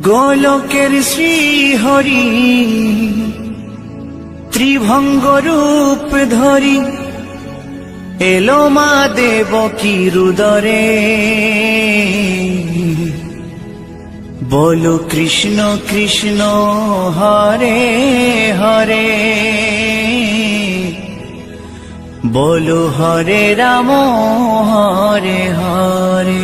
গোলকের শ্রীহরি ত্রিভঙ্গ রূপ ধরি এলো মা দেবকী রুদরে। বলো কৃষ্ণ কৃষ্ণ হরে হরে, বলো হরে রাম হরে হরে।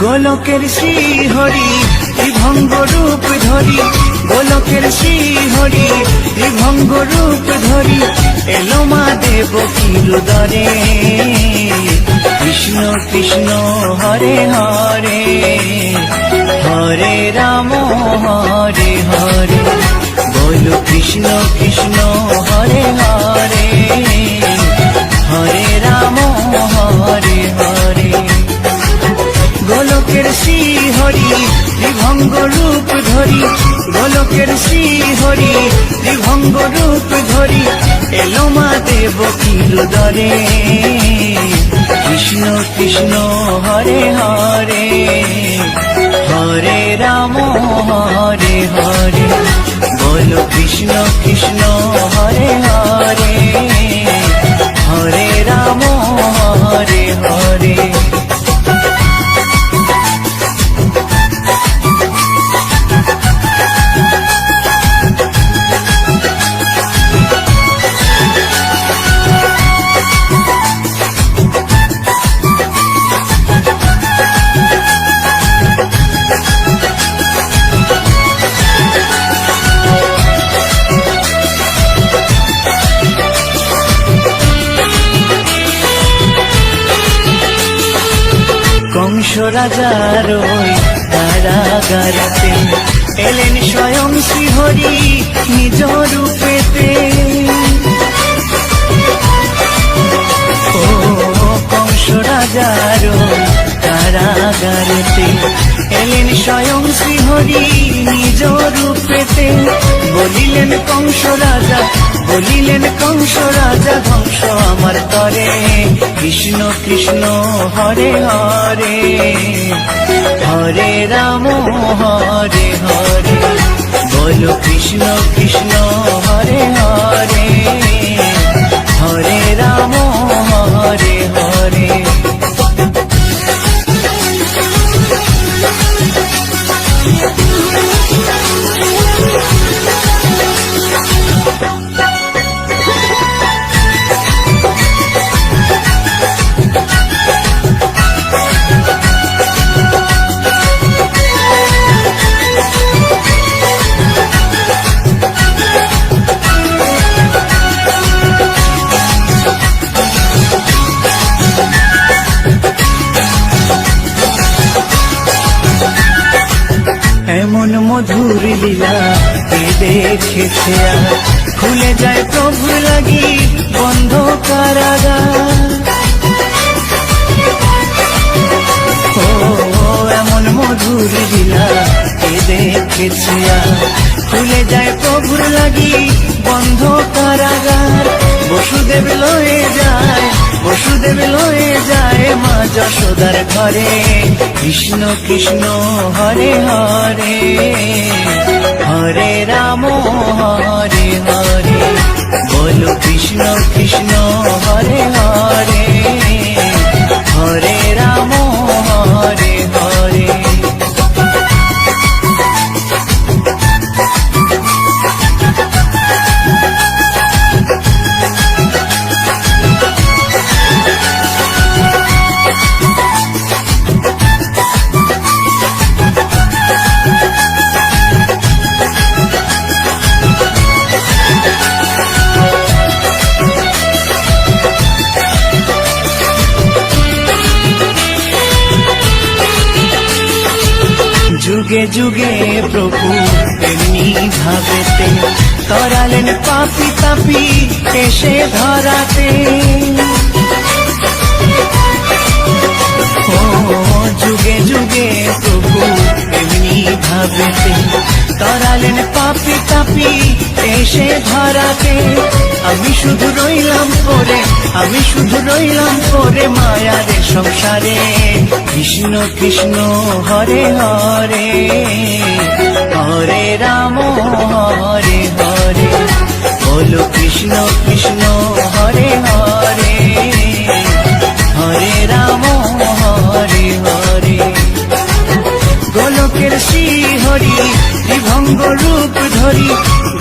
গোলকের শ্রীহরি ত্রিভঙ্গ রূপ ধরি, গোলকের শ্রীহরি ত্রিভঙ্গ রূপ ধরি এলো মা দেবকী রুদরে। কৃষ্ণ কৃষ্ণ হরে হরে, হরে রাম হরে হরে। বলো কৃষ্ণ কৃষ্ণ হরে হরে, হরে রাম হরে হরে। গোলকের শ্রীহরি ত্রিভঙ্গ রূপ ধরি, গোলকের শ্রীহরি ত্রিভঙ্গ রূপ ধরি এলো মা দেবকী রুদরে। কৃষ্ণ কৃষ্ণ হরে হরে, হরে রাম হরে হরে। বলো কৃষ্ণ কৃষ্ণ হরে হরে, হরে রাম হরে হরে। কংস রাজার ওই কারাগারেতে এলেন স্বয়ং শ্রীহরি নিজ রূপেতে। ও কংস রাজার ওই কারাগারেতে এলেন স্বয়ং শ্রীহরি নিজ রূপেতে। বলিলেন কংস রাজা, বলিলেন কংস রাজা ধ্বংস আমার তরে। কৃষ্ণ কৃষ্ণ হরে হরে, হরে রাম হরে হরে। বলো কৃষ্ণ কৃষ্ণ হরে হরে, হরে রাম হরে হরে। এমন মধুর লীলা কে দেখেছে আর, খুলে যায় প্রভু লাগি বন্ধ কারাগার। ও এমন মধুর লীলা কে দেখেছে আর, খুলে যায় প্রভুর লাগি বন্ধ কারাগার। বসুদেব লয়ে যায়, বসুদেব লয়ে যায় মা যশোদার ঘরে। কৃষ্ণ কৃষ্ণ হরে হরে, হরে রাম হরে হরে। বলো কৃষ্ণ কৃষ্ণ হরে হরে, হরে রাম হরে হরে। যুগে যুগে প্রভু এমনি ভাবেতে তরালেন পাপি তাপি এসে ধরাতে। ও যুগে যুগে প্রভু এমনি ভাবেতে তরালেন পাপি তাপি এসে ধরাতে। আমি শুধু রইলাম পরে, আমি শুধু রইলাম পরে মায়ারে সংসারে। কৃষ্ণ কৃষ্ণ হরে হরে, হরে রাম হরে হরে, বলো কৃষ্ণ কৃষ্ণ হরে হরে, হরে রাম হরে হরে। গোলকের শ্রী হরি ত্রিভঙ্গ রূপ ধরি,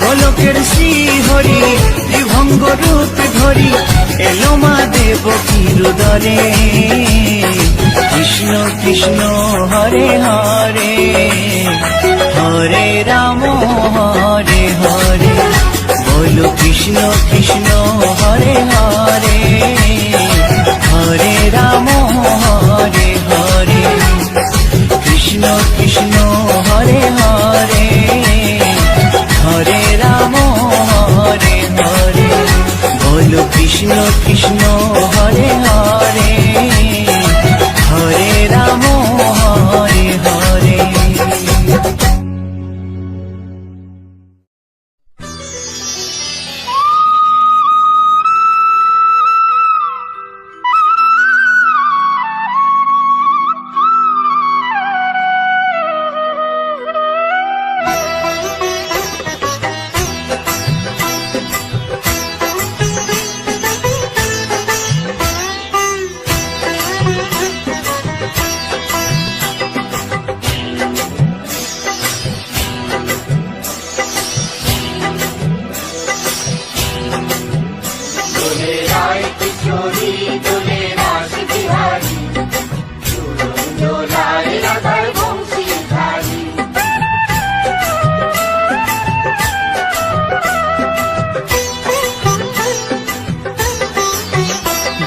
গোলকের শ্রী হরি ত্রিভঙ্গ রূপ ধরি, এলো মা দেব কিরুদরে। কৃষ্ণ কৃষ্ণ হরে হরে, হরে রাম হরে হরে, বলো কৃষ্ণ কৃষ্ণ হরে হরে, হরে রাম হরে হরে। কৃষ্ণ কৃষ্ণ হরে হরে, হরে রাম হরে হরে, বলো কৃষ্ণ কৃষ্ণ হরে হরে, হরে রাম হরে হরে।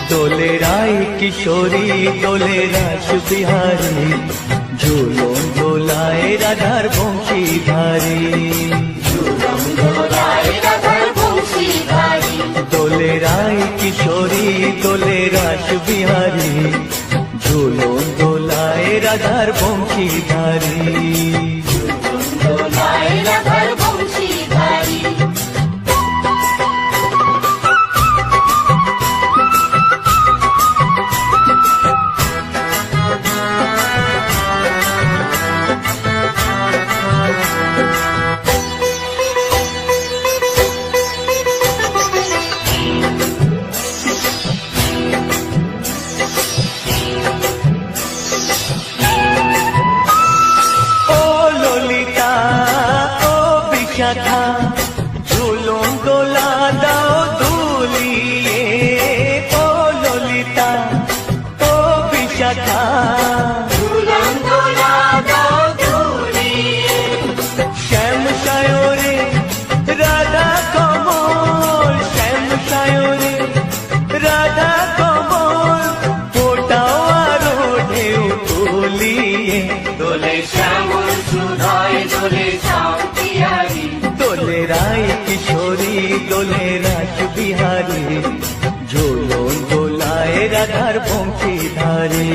দোলে রায় কিশোরী দোলে রাস বিহারী, ঝুলন দোলায় রাধার বংশীধারী। দোলে রায় কিশোরী দোলে রাস বিহারী, ঝুলন দোলায় রাধার বংশীধারী। ঝুলন দোলা দাও দুলিয়ে, ও ললিতা ও বিশাখা। শ্যাম সায়রে রাধা কমল, শ্যাম সায়রে রাধা কমল, ফোটাও আরো ঢেউ তুলিয়ে। দোলে শ্যামল সুধায় দোলে শান্তিহারি, দোলে রায় কিশোরী দোলে রাস বিহারী, ঝুলন দোলায় রাধার বংশীধারী।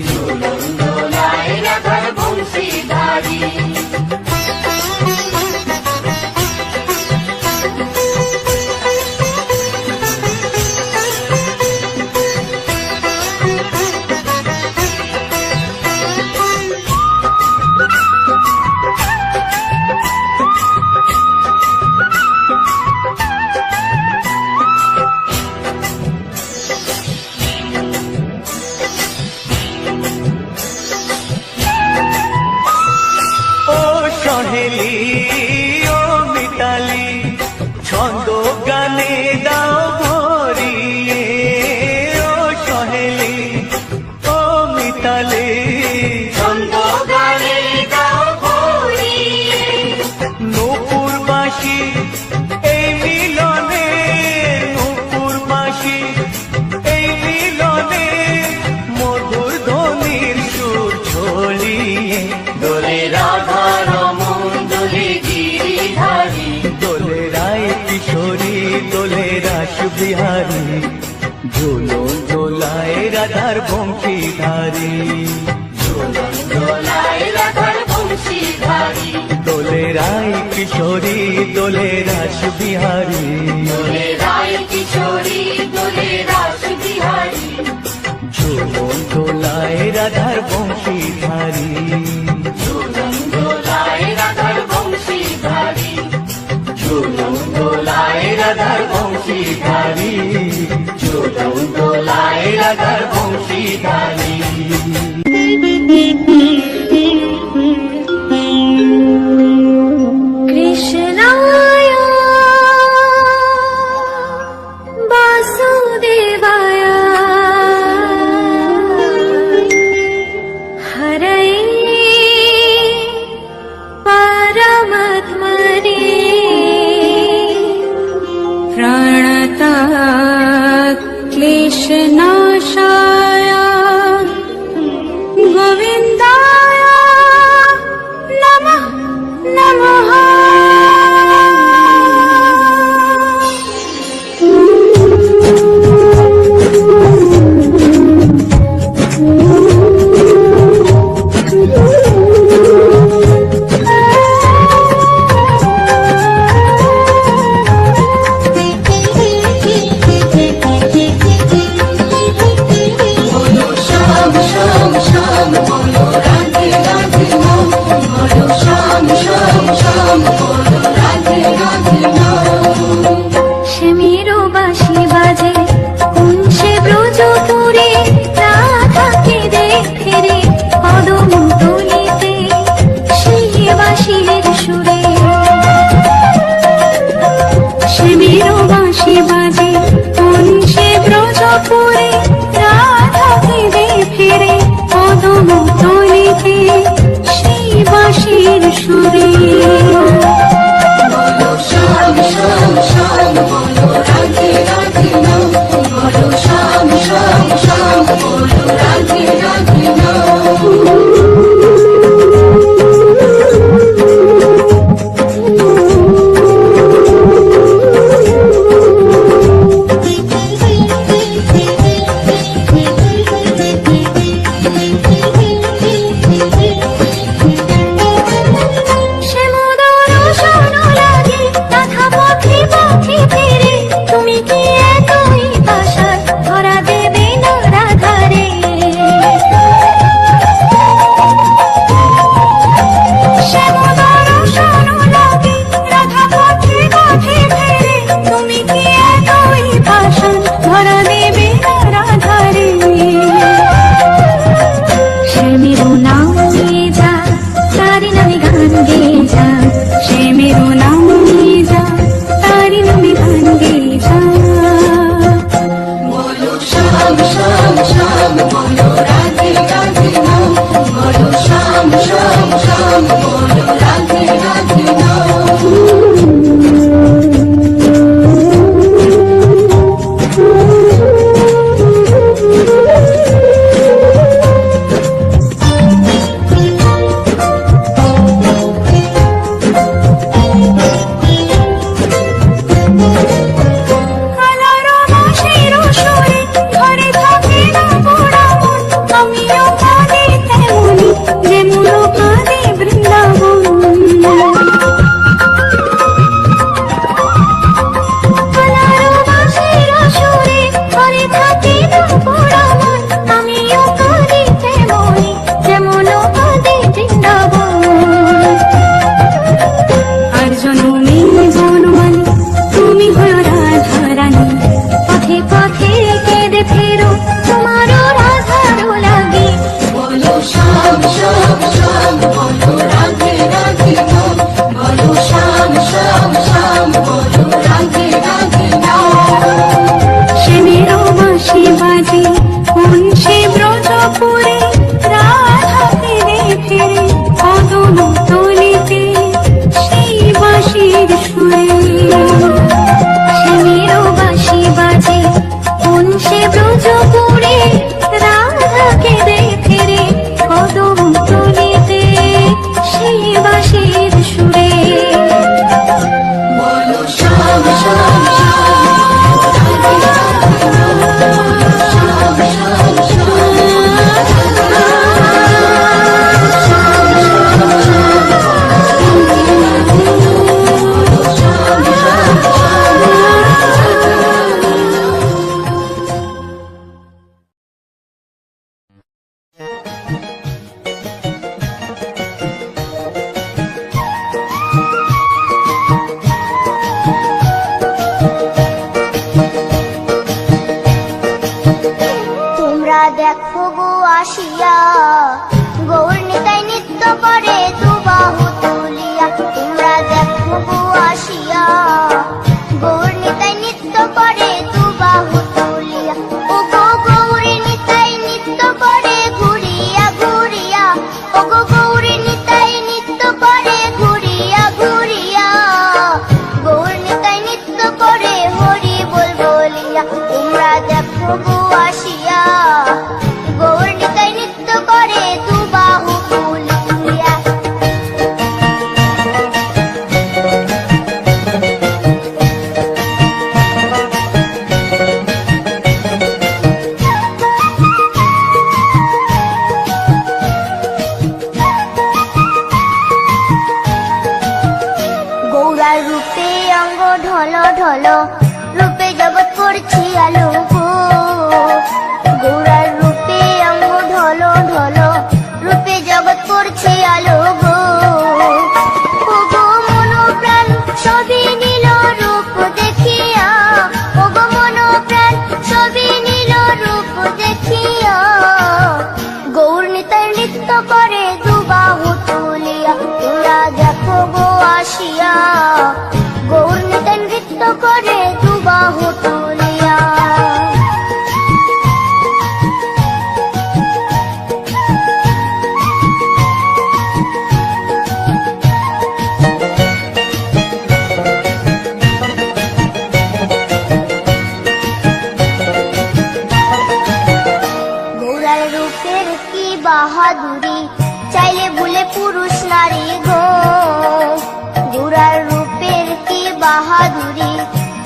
ঝুলন দোলায় রাধার বংশীধারী। বিহারী ঝুলন দোলায় রাধার বংশীধারী দোলে রায় কিশোরী দোলে রাস বিহারী ঝুলন দোলায় রাধার বংশীধারী ঝুলন দোলায় রাধার বংশীধারী ঝুলন দোলায় রাধার বংশীধারী কৃষ্ণায় বাসুদেবায় হরয়ে পরমাত্মনে প্রণতাৎ ক্লেশনাশায় দেখো গো আসিয়া, গৌর নিতাই নৃত্য করে দুবাহু তুলিয়া। তোমরা দেখো গো আসিয়া, গৌর নিতাই নৃত্য করে দুবাহু তুলিয়া। ও গো গৌরী নিতাই নৃত্য করে ঘুরিয়া ঘুরিয়া, ও গো গৌরী নিতাই নৃত্য করে ঘুরিয়া ঘুরিয়া। গৌর নিতাই নৃত্য করে হরি বল বলিয়া। তোমরা দেখো গো আসিয়া, গৌর নিতাই নৃত্য করে দুবাহু তুলিয়া। গৌরার রূপে অঙ্গ ঢল ঢল, রূপে জগৎ করছি আলো গো। গৌরার রূপে অঙ্গ ঢল ঢল, রূপে জগৎ করছি আলো গো। ও গো মন প্রাণ সবই নীল রূপ দেখিয়া, ও গো মন প্রাণ সবই নীল রূপ দেখিয়া। গৌর নিতাই নৃত্য করে দুবাহু তুলিয়া। তোমরা দেখো গো আসিয়া, গৌর নিতাই নৃত্য করে দুবাহু তুলিয়া। গৌরার রূপের কি বাহাদুরি, চাইলে ভুলে পুরুষ নারী গো। গৌরার রূপের কি বাহাদুরি,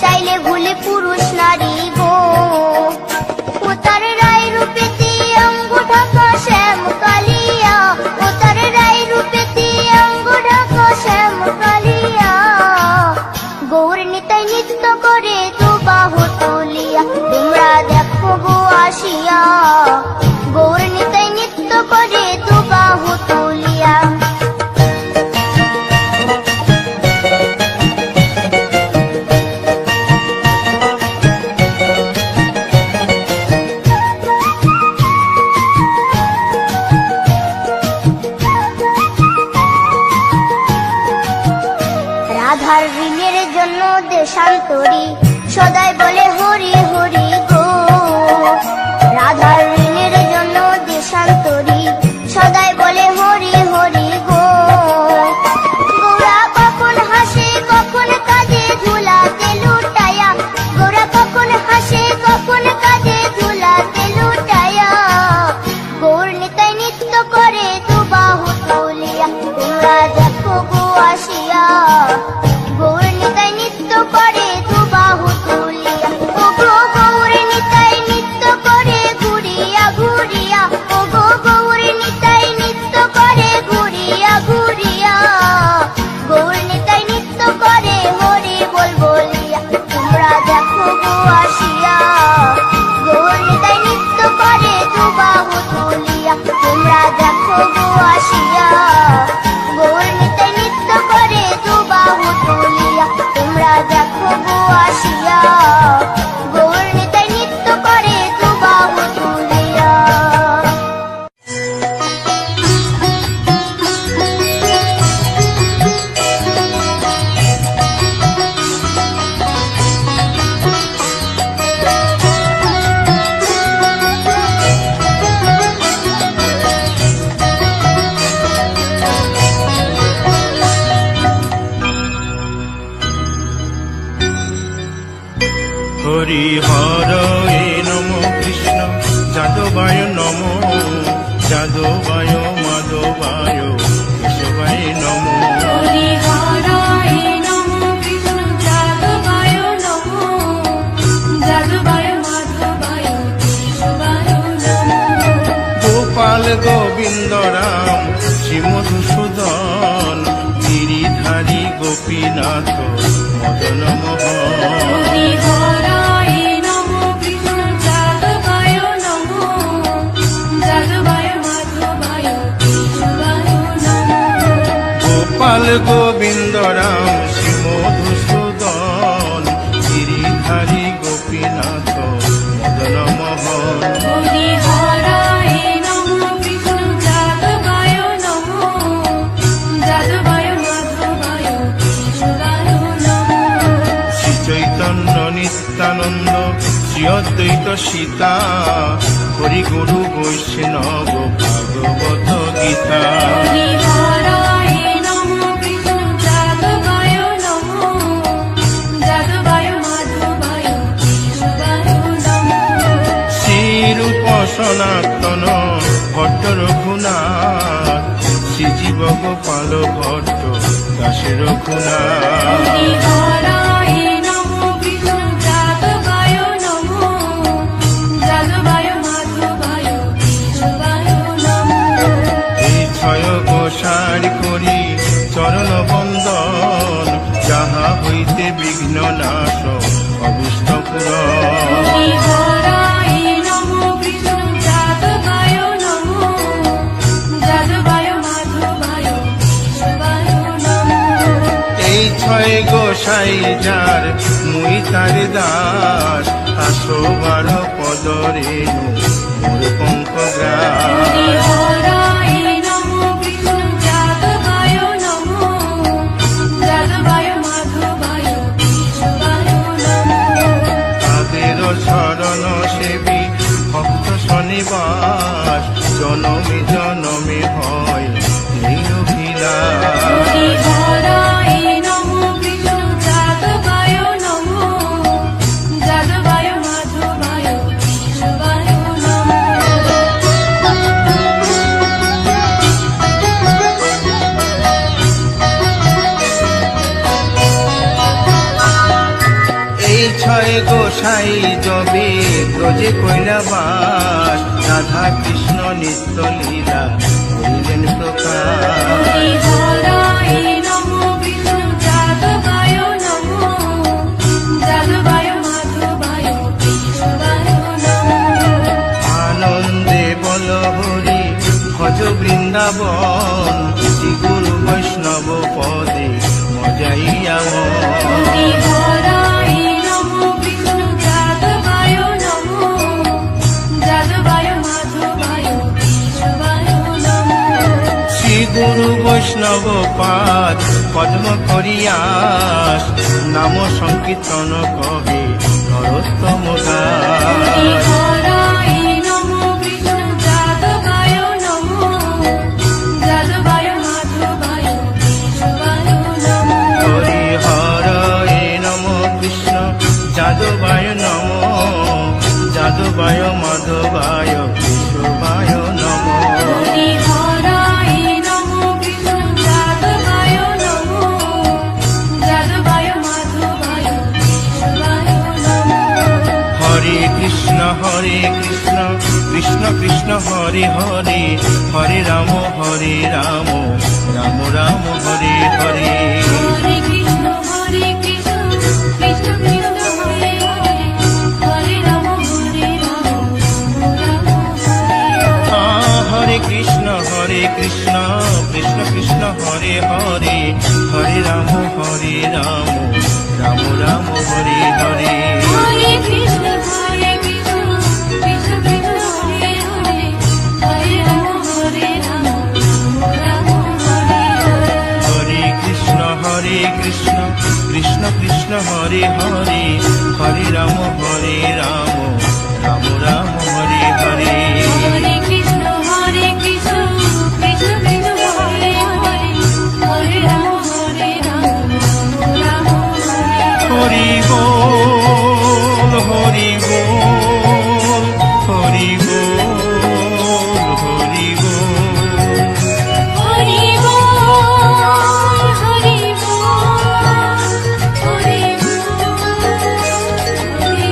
চাইলে ভুলে পুরুষ নারী গো। ও তার রায় রূপেতে অঙ্গ ঢাকা শ্যাম কালিয়া, ও তার রায় রূপেতে অঙ্গ ঢাকা শ্যাম কালিয়া। গৌর নিতাই নৃত্য করে দুবাহু তুলিয়া। তোমরা দেখো গো আসিয়া, গৌর নিতাই নৃত্য করে দুবাহু তুলিয়া। রাধার ঋণের জন্য দেশান্তরী, সদাই বলে হরি হরি গো। রাধার ঋণের জন্য দেশান্তরী, সদাই বলে হরি হরি গো। গৌরা কখন হাসে কখন কাঁদে ধুলাতে লুটায়া, গৌরা কখন হাসে কখন কাঁদে ধুলাতে লুটায়া। গৌর নিতাই নৃত্য করে দুবাহু তুলিয়া। তোমরা দেখো গো আসিয়া, গৌর নিতাই নৃত্য করে দুবাহু তুলিয়া। ও গো গৌর নিতাই নৃত্য করে ঘুরিয়া ঘুরিয়া, ও গো গৌর নিতাই নৃত্য করে ঘুরিয়া ঘুরিয়া। গৌর নিতাই নৃত্য করে হরি বল বলিয়া। তোমরা দেখো গো আসিয়া, গৌর নিতাই নৃত্য করে দুবাহু তুলিয়া। তোমরা দেখো গো আসিয়া, গৌর নিতাই নৃত্য করে দুবাহু তুলিয়া। তোমরা দেখো গো আসিয়া, গৌর নিতাই নৃত্য করে দুবাহু তুলিয়া। হরি হর এ নম কৃষ্ণ যাদবায় নম, যাদবায় মাধবায় কেশবায় নম। হরি হরায় নমঃ কৃষ্ণ যাদবায় নমঃ, যাদবায় মাধবায় কেশবায় নমঃ। গোপাল গোবিন্দ রাম শ্রী মধুসূদন, গিরিধারী গোপীনাথ মদন মোহন। হরি হরায় নমঃ কৃষ্ণ যাদবায় নমঃ, যাদবায় মাধবায় কেশবায় নমঃ। গোপাল গোবিন্দ রাম শ্রী মধুসূদন, গিরিধারী গোপীনাথ মদন মোহন। হরি হরায় অদ্বৈত সীতা হরি গুরু বৈষ্ণব ভাগবত গীতা হরি হরায় নমঃ কৃষ্ণ যাদবায় নমঃ যাদবায় মাধবায় কেশবায় নমঃ শ্রীরূপ সনাতন ভট্ট রঘুনাথ শ্রীজীব গোপাল ভট্ট দাস রঘুনাথ হরি হরায় নমঃ কৃষ্ণ যাদবায় নমঃ যাদবায় মাধবায় কেশবায় নমঃ এই ছয় গোসার করি চরণ বন্দন যাহা হইতে বিঘ্ন নাশ অবুষ্ট পুরন হরি হরায় নমঃ কৃষ্ণ যাদবায় নমঃ যাদবায় মাধবায় কেশবায় নমঃ এই ছয় গোসাই যার মুই তার দাস 112 পদরে মোর পঙ্কগ্রাস হরি হরায় নমঃ কৃষ্ণ যাদবায় নমঃ যাদবায় মাধবায় কেশবায় নমঃ তাদের শরণ সেবী ভক্ত শনিবাস জনমে জনমে হয় এই অভিলাষ হরি হরায় নমঃ কৃষ্ণ যাদবায় নমঃ যাদবায় মাধবায় কেশবায় নমঃ এই ছয় গোসাই জবে ব্রজে কৈলাবাস রাধা কৃষ্ণ নিত্য লীলা করিলেন প্রকাশ হরি হরায় নমঃ কৃষ্ণ যাদবায় নমঃ যাদবায় মাধবায় কেশবায় নমঃ আনন্দে বল হরি ভজ বৃন্দাবন শ্রী গুরু বৈষ্ণব পদে মজাইয়া হরি হরায় নমঃ কৃষ্ণ যাদবায় নমঃ যাদবায় মাধবায় কেশবায় নমঃ শ্রী গুরু বৈষ্ণব পাদ পদ্ম করিয়াস নাম সংকীর্তন কহে নরোত্তম দাস হরি হরায় নমঃ কৃষ্ণ যাদবায় নমঃ যাদবায় মাধবায় কেশবায় নমঃ হরি হরে নম কৃষ্ণ যাদবায় নম যাদবায় মাধবায় কেশবায় নম হরি হরায় নমঃ কৃষ্ণ যাদবায় নমঃ যাদবায় মাধবায় কেশবায় নমঃ হরে কৃষ্ণ কৃষ্ণ কৃষ্ণ হরে হরে হরে রাম রাম রাম হরে হরে হরে কৃষ্ণ কৃষ্ণ কৃষ্ণ হরে হরে হরে রাম রাম রাম হরে হরে হরে কৃষ্ণ কৃষ্ণ কৃষ্ণ হরে হরে হরে রাম রাম রাম হরে হরে হরে কৃষ্ণ কৃষ্ণ কৃষ্ণ কৃষ্ণ হরে হরে হরে রাম রাম হরে হরে হরে কৃষ্ণ কৃষ্ণ কৃষ্ণ হরে হরে হরে রাম রাম রাম হরে হরে হরে কৃষ্ণ কৃষ্ণ কৃষ্ণ কৃষ্ণ হরে হরে হরে রাম রাম হরে হরি বল হরি বল হরি বল হরি বল হরি বল হরি বল হরি বল হরি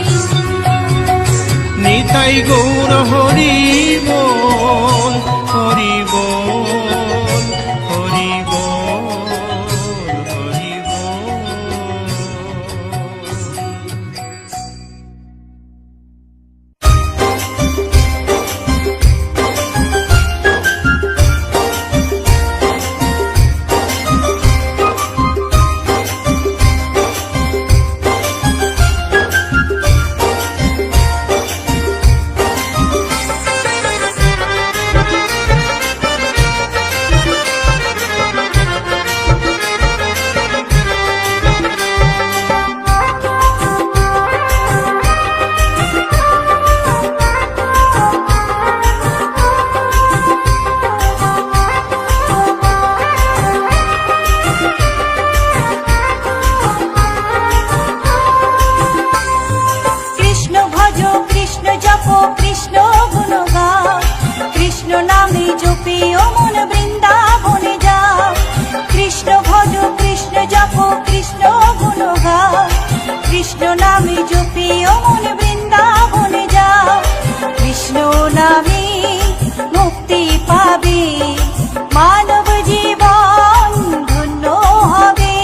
নামে জপি ও মন বৃন্দাবনে যাও কৃষ্ণ নামে মুক্তি পাবে মানব জীবন ধন্য হবে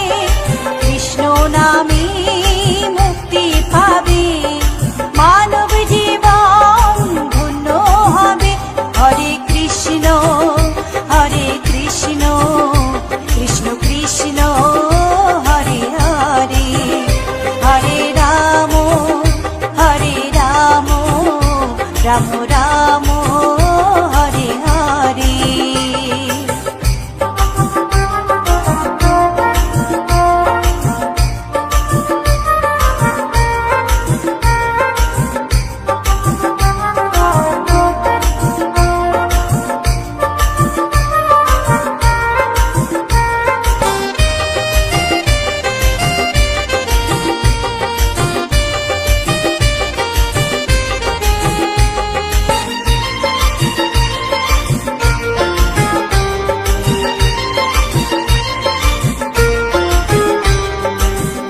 কৃষ্ণ নামে মুক্তি পাবে মানব জীবন ধন্য হবে হরে কৃষ্ণ কৃষ্ণ কৃষ্ণ হরে হরে হরে রাম রাম রাম হরে হরে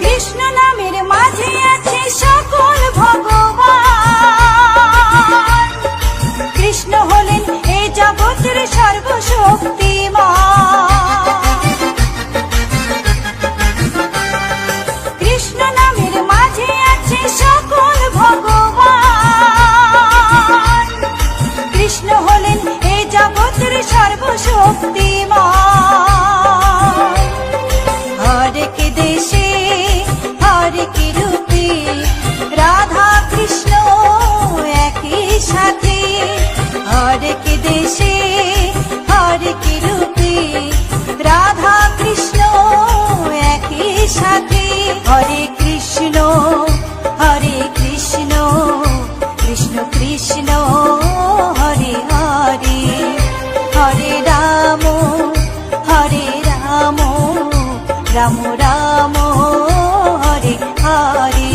কৃষ্ণ নামের মাঝে আছে সকল ভগবান কৃষ্ণ হলেন এই জগতের সর্বশক্তিমান কৃষ্ণ নামের মাঝে আছে সকল ভগবান কৃষ্ণ হলেন এই জগতের সর্বশক্তিমান হরেক দেশে হরেক রূপে রাধা কৃষ্ণ একই সাথে হরেক দেশে হরেক রূপে রাধা কৃষ্ণ একই সাথে হরে কৃষ্ণ কৃষ্ণ কৃষ্ণ হরে হরে হরে রাম রাম রাম হরে হরে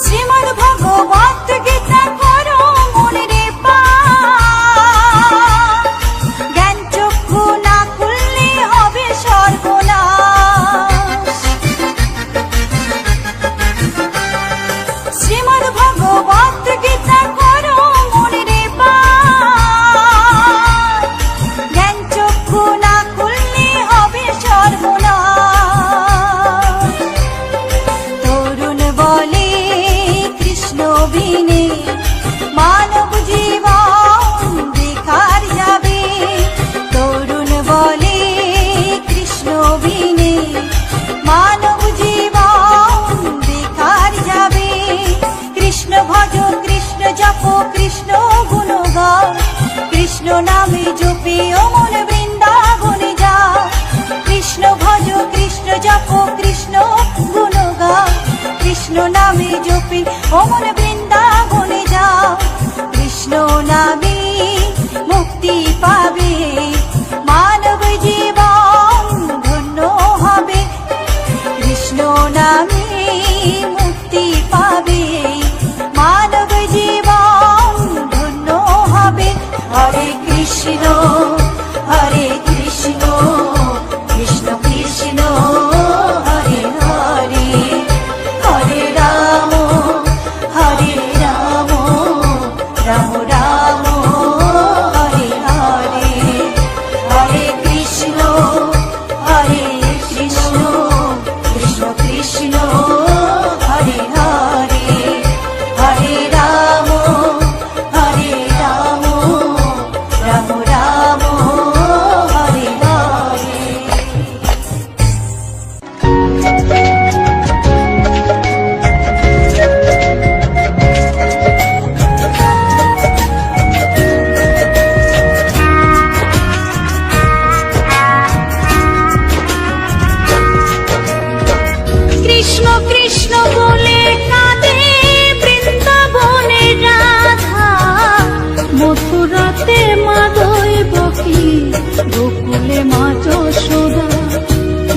শ্রীমদ্ ভগবত গীতা করো মনে রে জ্ঞান চক্ষু না খুললে হবে সর্বনাশ শ্রীমদ্ ভগবত গীতা করো মনে রে জ্ঞান চক্ষু না খুললে হবে সর্বনাশ তরুণ বলে কৃষ্ণ বিনে মানব জীবন বেকার যাবে তরুণ বলে কৃষ্ণ বিনে মানব জীবন বেকার যাবে কৃষ্ণ ভজ কৃষ্ণ জপ কৃষ্ণ গুণ গাও কৃষ্ণ নামে জপে ও মন বৃন্দাবনে যাও কৃষ্ণ ভজ কৃষ্ণ জপ কৃষ্ণ গুণ গাও কৃষ্ণ নামে জপে ও মন বৃন্দাবনে যাও কৃষ্ণ নামে মুক্তি পাবে মানব জীবন ধন্য হবে কৃষ্ণ নামে মুক্তি পাবে মানব জীবন ধন্য হবে হরে কৃষ্ণ কৃষ্ণ কৃষ্ণ হরে হরে হরে রাম রাম রাম গোকুলে মা যশোদা,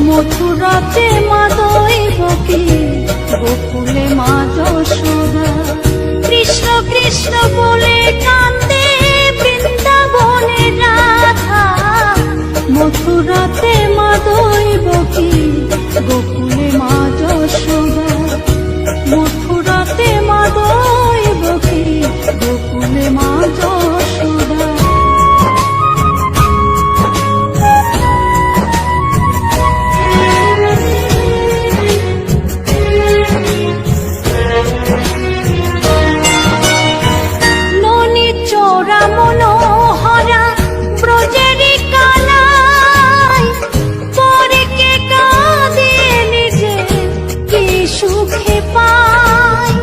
মথুরাতে মা দৈবকী, গোকুলে মা যশোদা। কৃষ্ণ কৃষ্ণ বলে কান্দে বৃন্দাবনে রাধা, মথুরাতে মা দৈবকী, গোকুলে মা যশোদা। মথুরাতে মা দৈবকী, গোকুলে মা যশোদা। ননি চোরা মনোহরা ব্রজেরি কানাই, পরে কে কাঁদে নিজে কি সুখে পায়।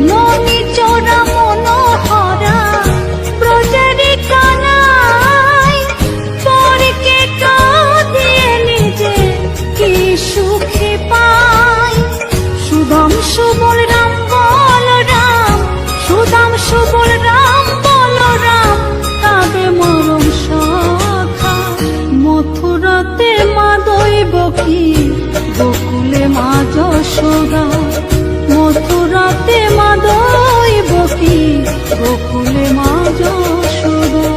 ননি চোরা মনোহরা ব্রজেরি কানাই, পরে কে কাঁদে নিজে কি সুখে পায়। সুদাম সুবল রাম বলরাম, সুদাম সুবল রাম বলরাম, কাঁদে মরম সখা। মথুরাতে মা দৈবকী, গোকুলে মা যশোদা। মথুরাতে মা দৈবকী, গোকুলে মা যশোদা।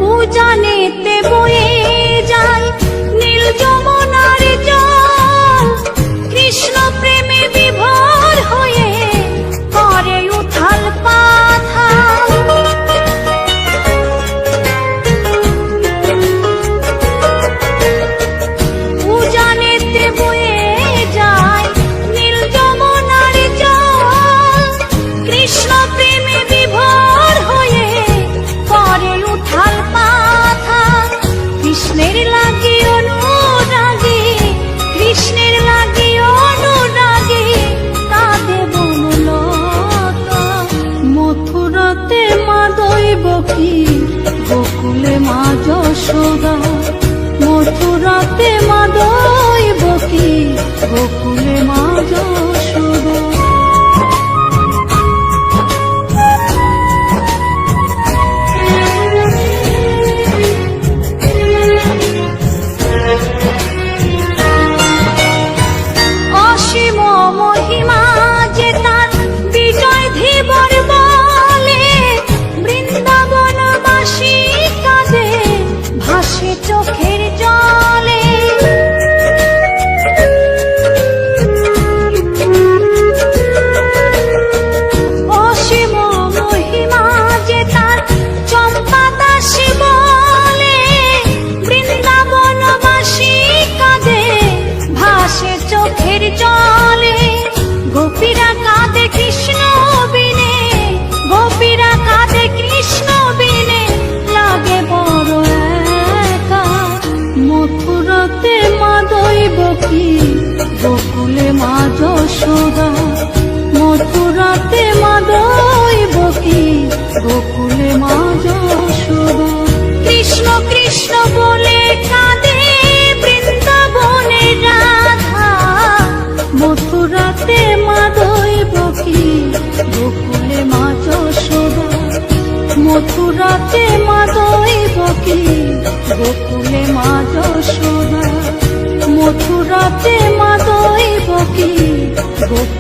উজানেতে বয়ে যায় নীল যমুনার জল, কৃষ্ণ প্রেমে বিভোর হয়ে করে উথাল পাথাল। উজানেতে বয়ে যায় নীল যমুনার জল, কৃষ্ণ প্রেমে বিভোর হয়ে করে উথাল পাথাল। কৃষ্ণের লাগি অনুরাগী, কৃষ্ণের লাগি অনুরাগী, কাঁদে বনলতা। মথুরাতে মা দৈবকী, গোকুলে মা যশোদা। মথুরাতে মা দৈবকী, গোকুলে মা যশোদা। অসীম মহিমা যে তার বিজয় ধীবর বলে, বৃন্দাবনবাসী কাঁদে ভাসে চোখের জলে। অসীম মহিমা যে তার চম্পা দাসী বলে, বৃন্দাবনবাসী কাঁদে ভাসে চোখের জলে। গোপীরা কাঁদে কৃষ্ণ বিনে, গোপীরা কাঁদে কৃষ্ণ বিনে, লাগে বড় একা। মথুরাতে মা দৈবকী, গোকুলে মা যশোদা। মথুরাতে মা দৈবকী, গোকুলে মা যশোদা। কৃষ্ণ কৃষ্ণ বলে কাঁদে বৃন্দাবনে রাধা, মথুরাতে মা দৈবকী, গোকুলে মা যশোদা। মথুরাতে মা দৈবকী, গোকুলে মা যশোদা। মথুরাতে মা দৈবকী, গোকুলে